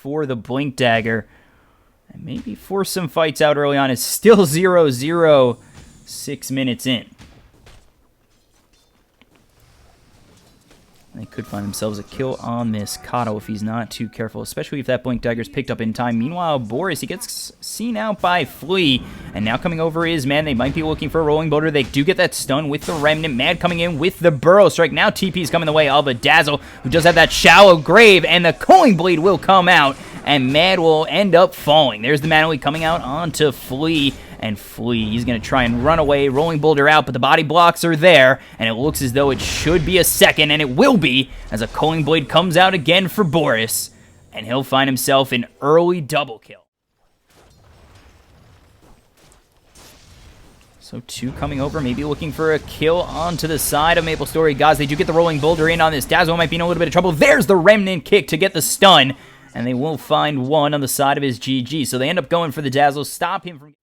for the Blink Dagger. And maybe force some fights out early on. It's still 0-0, 6 minutes in. They could find themselves a kill on this Kato if he's not too careful, especially if that Blink Dagger's picked up in time. Meanwhile, Boris, he gets seen out by Flea, and now coming over is Mad. They might be looking for a rolling boulder. They do get that stun with the Remnant. Mad coming in with the Burrow Strike. Now TP's coming the way of a Dazzle, who does have that Shallow Grave, and the Culling Blade will come out, and Mad will end up falling. There's the mApLe coming out onto Flea. And Flea, he's going to try and run away, rolling boulder out, but the body blocks are there, and it looks as though it should be a second, and it will be, as a Culling Blade comes out again for Boris, and he'll find himself an early double kill. So 2 coming over, maybe looking for a kill onto the side of maplestory Gods. They do get the rolling boulder in on this. Dazzle might be in a little bit of trouble. There's the Remnant kick to get the stun, and they will find 1 on the side of his GG. So they end up going for the Dazzle, stop him from...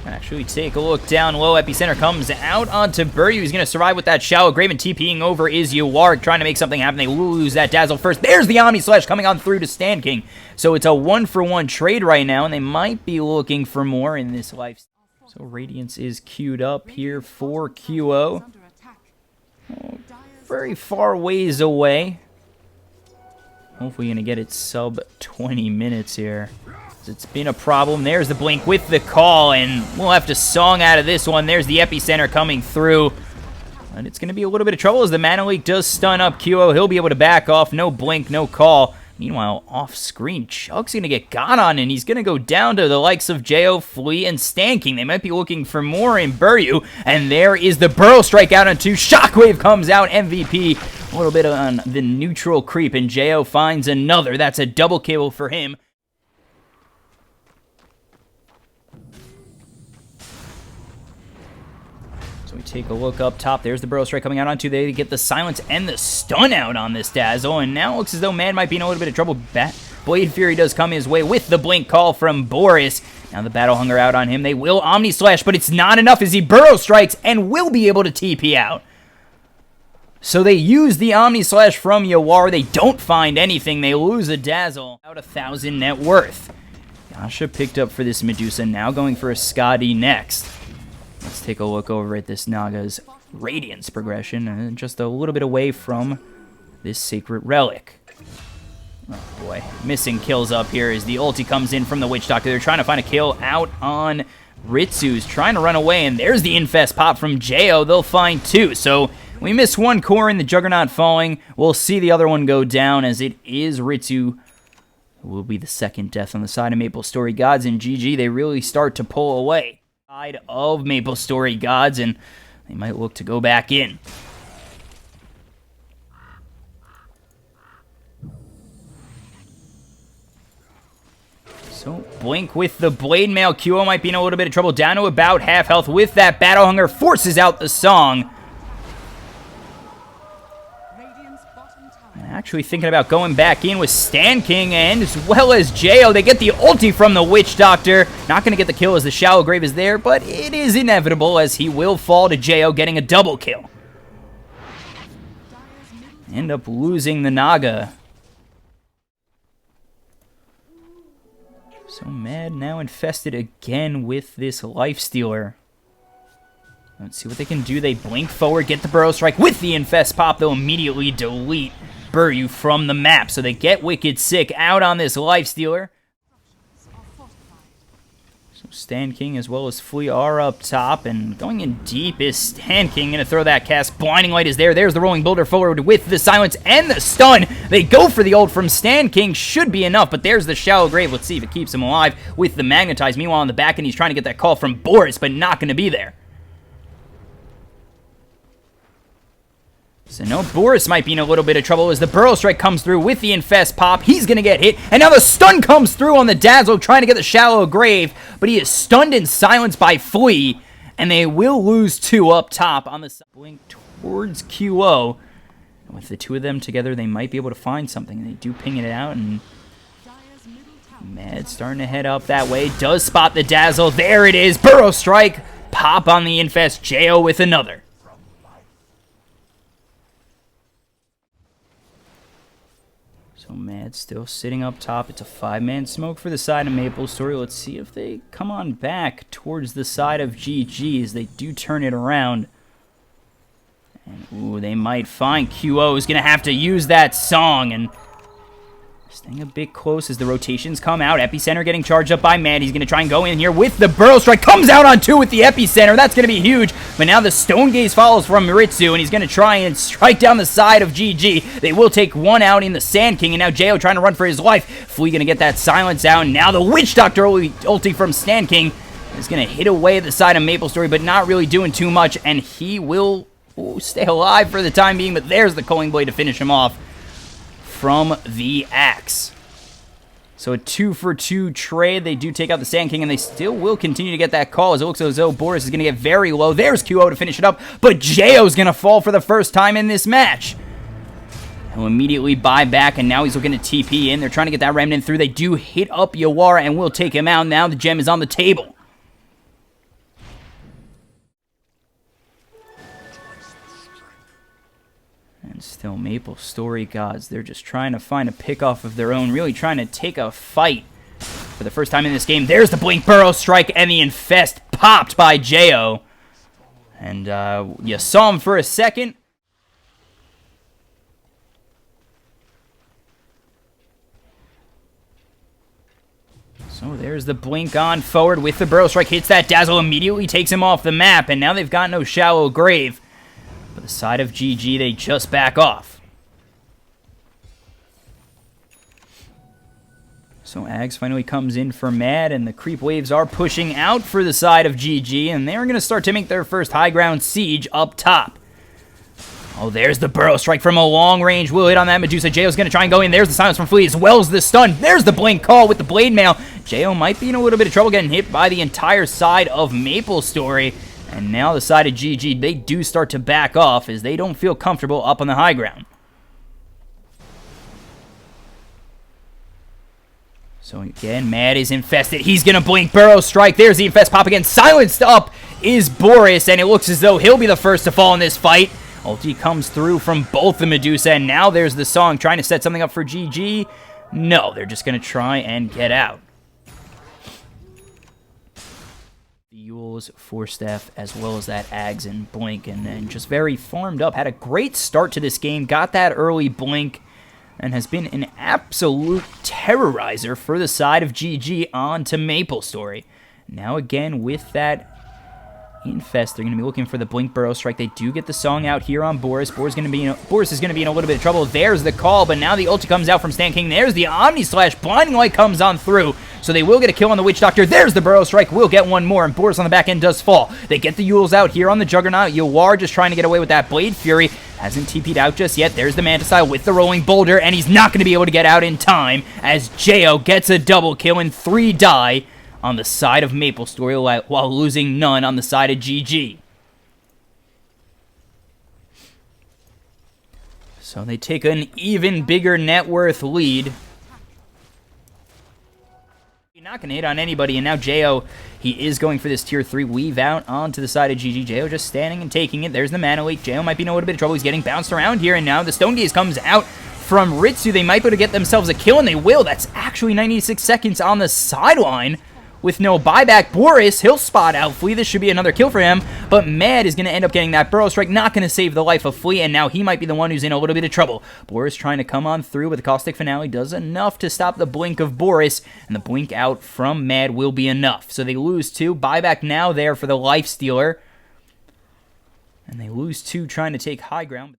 Actually, take a look down low. Epicenter comes out onto Buryu. He's going to survive with that Shallow Grave, and TPing over is Yawar, trying to make something happen. They lose that Dazzle first. There's the Omni Slash coming on through to Stand King. So it's a 1-for-1 trade right now, and they might be looking for more in this life. So Radiance is queued up here for QO. Oh, very far ways away. Hopefully going to get it sub 20 minutes here. It's been a problem. There's the Blink with the call, and we'll have to song out of this one. There's the Epicenter coming through. And it's going to be a little bit of trouble as the mApLe does stun up QO. He'll be able to back off. No Blink, no call. Meanwhile, off screen, Chuck's going to get got on, and he's going to go down to the likes of Jeyo, Flea, and Stanking. They might be looking for more in Buryu, and there is the Burrow Strike out on 2. Shockwave comes out, MVP. A little bit on the neutral creep, and Jeyo finds another. That's a double kill for him. So we take a look up top. There's the Burrow Strike coming out onto. They get the silence and the stun out on this Dazzle. And now it looks as though Mad might be in a little bit of trouble. Blade Fury does come his way with the Blink call from Boris. Now the Battle Hunger out on him. They will Omni Slash, but it's not enough as he Burrow Strikes and will be able to TP out. So they use the Omni Slash from Yawar. They don't find anything. They lose a Dazzle. About 1,000 net worth. Yasha picked up for this Medusa. Now going for a Skadi next. Let's take a look over at this Naga's Radiance progression, and just a little bit away from this Sacred Relic. Oh boy, missing kills up here as the ulti comes in from the Witch Doctor. They're trying to find a kill out on Ritsu's, trying to run away, and there's the Infest pop from Jeyo. They'll find 2, so we miss 1 core in the Juggernaut falling. We'll see the other one go down as it is Ritsu. It will be the second death on the side of maplestory Gods, and GG, they really start to pull away side of maplestory Gods, and they might look to go back in. So Blink with the Blade Mail. QO might be in a little bit of trouble, down to about half health with that Battle Hunger, forces out the song. Actually thinking about going back in with Stand King, and as well as Jeyo. They get the ulti from the Witch Doctor. Not going to get the kill as the Shallow Grave is there, but it is inevitable as he will fall to Jeyo, getting a double kill. End up losing the Naga. So Mad now infested again with this Lifestealer. Let's see what they can do. They blink forward, get the Burrow Strike with the Infest pop. They'll immediately delete Buryu from the map, so they get Wicked Sick out on this Lifestealer. So Stand King as well as Flea are up top, and going in deep is Stand King. Gonna throw that cast. Blinding Light is there. There's the Rolling Boulder forward with the silence and the stun. They go for the ult from Stand King. Should be enough, but there's the Shallow Grave. Let's see if it keeps him alive with the Magnetize. Meanwhile, on the back end, he's trying to get that call from Boris, but not going to be there. So no, Boris might be in a little bit of trouble as the Burrow Strike comes through with the Infest pop. He's going to get hit, and now the stun comes through on the Dazzle, trying to get the Shallow Grave, but he is stunned and silenced by Flea, and they will lose 2 up top on the side. Blink towards QO. And with the 2 of them together, they might be able to find something. They do ping it out, and Mad starting to head up that way. Does spot the Dazzle. There it is. Burrow Strike pop on the Infest. Jeyo with another. So Mad still sitting up top. It's a 5-man smoke for the side of maplestory. Let's see if they come on back towards the side of GG as they do turn it around. And, ooh, they might find QO is going to have to use that song. And staying a bit close as the rotations come out. Epicenter getting charged up by Mad. He's going to try and go in here with the Burrow Strike. Comes out on 2 with the Epicenter. That's going to be huge. But now the Stone Gaze follows from Ritsu, and he's going to try and strike down the side of GG. They will take one out in the Sand King, and now Jeyo trying to run for his life. Flea going to get that silence out. And now the Witch Doctor ulti from Sand King is going to hit away at the side of maplestory, but not really doing too much, and he will stay alive for the time being. But there's the Culling Blade to finish him off from the axe. So a 2-for-2 trade. They do take out the Sand King, and they still will continue to get that call as it looks as though Boris is going to get very low. There's QO to finish it up, but Jeyo's going to fall for the first time in this match. He'll immediately buy back, and now he's looking to TP in. They're trying to get that Remnant through. They do hit up Yawar, and will take him out. Now the gem is on the table. And still maplestory gods, they're just trying to find a pick off of their own, really trying to take a fight for the first time in this game. There's the Blink Burrow Strike, and the Infest popped by Jeyo. And you saw him for a second. So there's the Blink on forward with the Burrow Strike, hits that Dazzle, immediately takes him off the map, and now they've got no Shallow Grave. But the side of GG, they just back off. So Ags finally comes in for Mad, and the creep waves are pushing out for the side of GG, and they're going to start to make their first high ground siege up top. Oh, there's the Burrow Strike from a long range. Will hit on that Medusa. Jeyo's going to try and go in. There's the silence from Flea as well as the stun. There's the Blink call with the Blade Mail. Jeyo might be in a little bit of trouble getting hit by the entire side of maplestory. And now the side of GG, they do start to back off as they don't feel comfortable up on the high ground. So again, Mad is infested. He's going to Blink Burrow Strike. There's the Infest pop again. Silenced up is Boris, and it looks as though he'll be the first to fall in this fight. Ulti comes through from both the Medusa, and now there's the Song trying to set something up for GG. No, they're just going to try and get out. Yules, Force Staff, as well as that Ags and Blink, and then just very farmed up. Had a great start to this game, got that early Blink, and has been an absolute terrorizer for the side of GG on to maplestory. Now again with that Infest, they're going to be looking for the Blink Burrow Strike. They do get the Song out here on Boris. Boris is going to be in a little bit of trouble. There's the call, but now the ulti comes out from Sand King. There's the Omni Slash. Blinding Light comes on through, so they will get a kill on the Witch Doctor. There's the Burrow Strike. Will get one more, and Boris on the back end does fall. They get the Yules out here on the Juggernaut. Yawar just trying to get away with that Blade Fury. Hasn't TP'd out just yet. There's the Manticide with the Rolling Boulder, and he's not going to be able to get out in time as Jeyo gets a double kill and 3 die on the side of maplestory while losing none on the side of GG. So they take an even bigger net worth lead. You're not going to hit on anybody, and now Jeyo, he is going for this tier 3 weave out onto the side of GG. Jeyo just standing and taking it. There's the Mana Leak. Jeyo might be in a little bit of trouble. He's getting bounced around here, and now the Stone Gaze comes out from Ritsu. They might be able to get themselves a kill, and they will. That's actually 96 seconds on the sideline. With no buyback, Boris, he'll spot out Flea. This should be another kill for him, but Mad is going to end up getting that Burrow Strike, not going to save the life of Flea, and now he might be the one who's in a little bit of trouble. Boris trying to come on through with the Caustic Finale, does enough to stop the Blink of Boris, and the Blink out from Mad will be enough. So they lose 2, buyback now there for the Life Stealer, and they lose 2 trying to take high ground.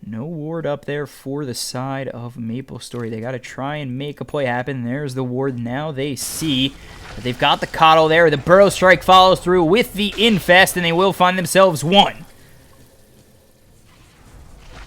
No ward up there for the side of maplestory. They got to try and make a play happen. There's the ward. Now they see that they've got the Coddle there. The Burrow Strike follows through with the Infest, and they will find themselves 1.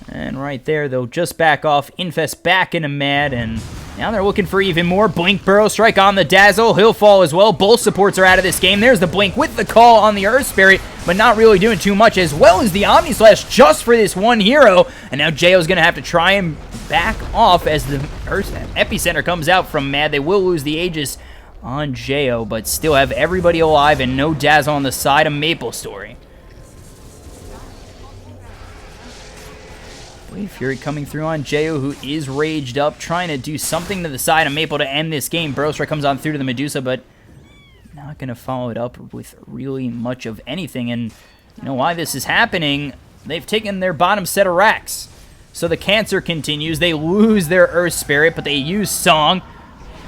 And right there, they'll just back off. Infest back into Mad, and now they're looking for even more. Blink Burrow Strike on the Dazzle. He'll fall as well. Both supports are out of this game. There's the Blink with the call on the Earth Spirit, but not really doing too much, as well as the Omni Slash just for this one hero. And now Jeyo's going to have to try and back off as the Epicenter comes out from Mad. They will lose the Aegis on Jeyo, but still have everybody alive and no Dazzle on the side of maplestory. Blade Fury coming through on Jeyo, who is raged up, trying to do something to the side of Maple to end this game. Burrowstrike comes on through to the Medusa, but not going to follow it up with really much of anything. And you know why this is happening? They've taken their bottom set of racks. So the Cancer continues. They lose their Earth Spirit, but they use Song.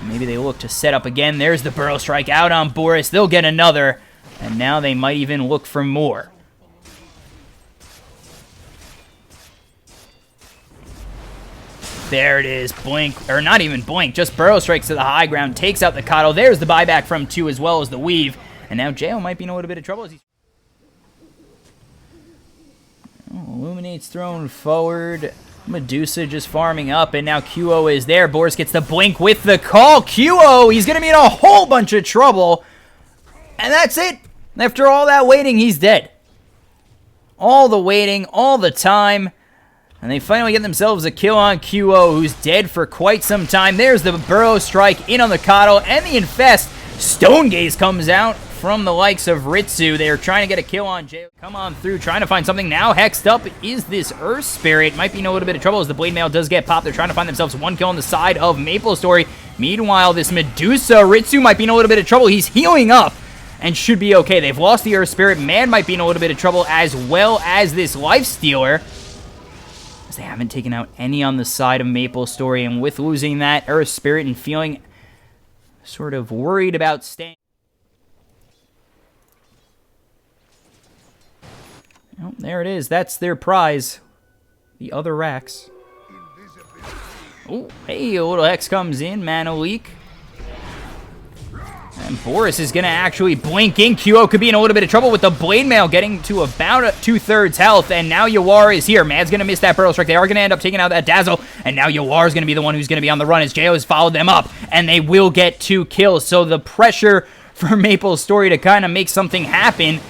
Maybe they look to set up again. There's the Burrowstrike out on Boris. They'll get another. And now they might even look for more. There it is, Blink, or not even Blink, just Burrowstrikes to the high ground, takes out the Coddle. There's the buyback from 2 as well as the Weave. And now Jeyo might be in a little bit of trouble as he's... Illuminate's thrown forward. Medusa just farming up, and now QO is there. Boris gets the Blink with the call. QO, he's going to be in a whole bunch of trouble. And that's it. After all that waiting, he's dead. All the waiting, all the time. And they finally get themselves a kill on QO, who's dead for quite some time. There's the Burrowstrike in on the Coddle, and the Infest. Stone Gaze comes out from the likes of Ritsu. They are trying to get a kill on Jeyo. Come on through, trying to find something. Now hexed up is this Earth Spirit. Might be in a little bit of trouble as the Blade Mail does get popped. They're trying to find themselves one kill on the side of maplestory. Meanwhile, this Medusa, Ritsu might be in a little bit of trouble. He's healing up and should be okay. They've lost the Earth Spirit. Mad might be in a little bit of trouble, as well as this Lifestealer. They haven't taken out any on the side of maplestory, and with losing that Earth Spirit and feeling sort of worried about staying... Oh, there it is. That's their prize. The other racks. Oh, hey, a little Hex comes in. Mana Leak. And Boris is going to actually blink in. QO could be in a little bit of trouble with the Blade Mail getting to about 2/3 health. And now Yawar is here. Mad's going to miss that Burrowstrike. They are going to end up taking out that Dazzle. And now Yawar is going to be the one who's going to be on the run as Jeyo has followed them up. And they will get 2 kills. So the pressure for maplestory to kind of make something happen.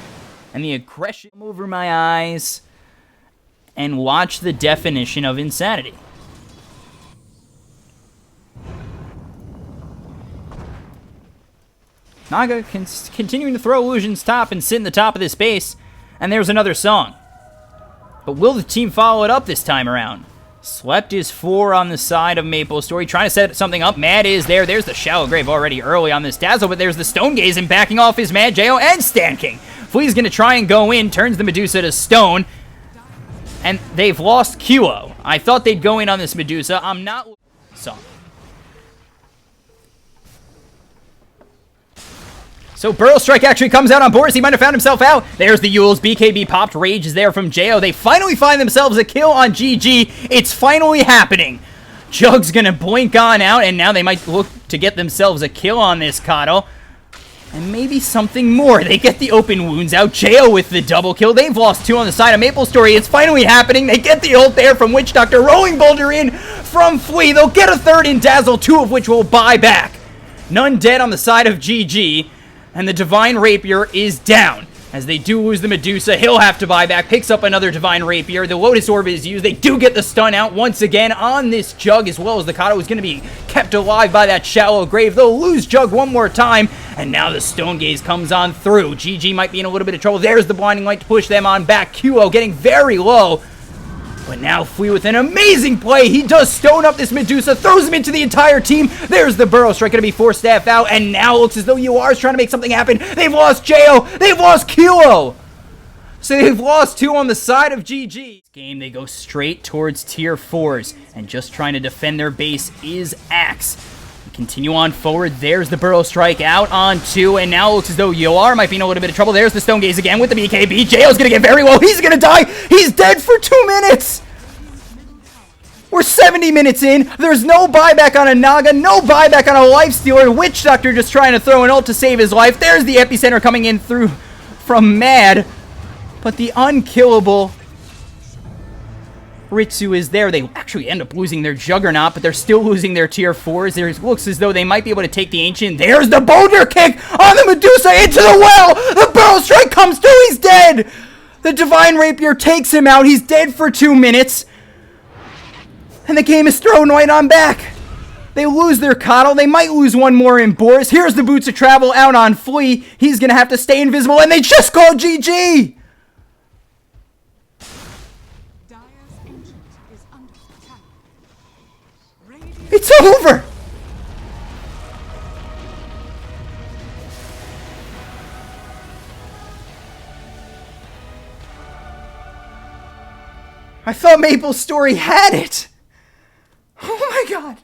And the aggression over my eyes. And watch the definition of insanity. Naga continuing to throw illusions top and sit in the top of this base. And there's another song. But will the team follow it up this time around? Slept is 4 on the side of maplestory, trying to set something up. Mad is there. There's the Shallow Grave already early on this Dazzle, but there's the Stone Gaze, and backing off is Mad, Jeyo, and Stan King. Flea's going to try and go in, turns the Medusa to stone. And they've lost QO. I thought they'd go in on this Medusa. I'm not... Song. So Burrowstrike actually comes out on Boris. He might have found himself out. There's the Yules. BKB popped. Rage is there from Jeyo. They finally find themselves a kill on GG. It's finally happening. Jug's going to blink on out, and now they might look to get themselves a kill on this Coddle. And maybe something more. They get the open wounds out. Jeyo with the double kill. They've lost 2 on the side of maplestory. It's finally happening. They get the ult there from Witch Doctor. Rolling Boulder in from Flea. They'll get a 3rd in Dazzle, 2 of which will buy back. None dead on the side of GG. And the Divine Rapier is down. As they do lose the Medusa, he'll have to buy back. Picks up another Divine Rapier. The Lotus Orb is used. They do get the stun out once again on this Jug, as well as the Coddle is going to be kept alive by that Shallow Grave. They'll lose Jug one more time. And now the Stone Gaze comes on through. GG might be in a little bit of trouble. There's the Blinding Light to push them on back. QO getting very low. But now Flea with an amazing play. He does stone up this Medusa, throws him into the entire team. There's the Burrowstrike, going to be 4 staff out, and now it looks as though Yawar is trying to make something happen. They've lost Jeyo. They've lost QO. So they've lost 2 on the side of GG. This game, they go straight towards tier 4s, and just trying to defend their base is Axe. Continue on forward. There's the Burrowstrike out on 2, and now it looks as though Yawar might be in a little bit of trouble. There's the Stone Gaze again with the BKB. Jeyo's going to get very low. He's going to die. He's dead for 2 minutes. We're 70 minutes in. There's no buyback on a Naga, no buyback on a Lifestealer. Witch Doctor just trying to throw an ult to save his life. There's the Epicenter coming in through from Mad, but the unkillable Ritsu is there. They actually end up losing their Juggernaut, but they're still losing their tier 4s. It looks as though they might be able to take the Ancient. There's the Boulder Kick on the Medusa into the well. The Burrowstrike comes through. He's dead. The Divine Rapier takes him out. He's dead for 2 minutes. And the game is thrown right on back. They lose their Coddle. They might lose one more in Boris. Here's the Boots of Travel out on Flea. He's going to have to stay invisible, and they just called GG! It's over! I thought MapleStory had it! Oh my god!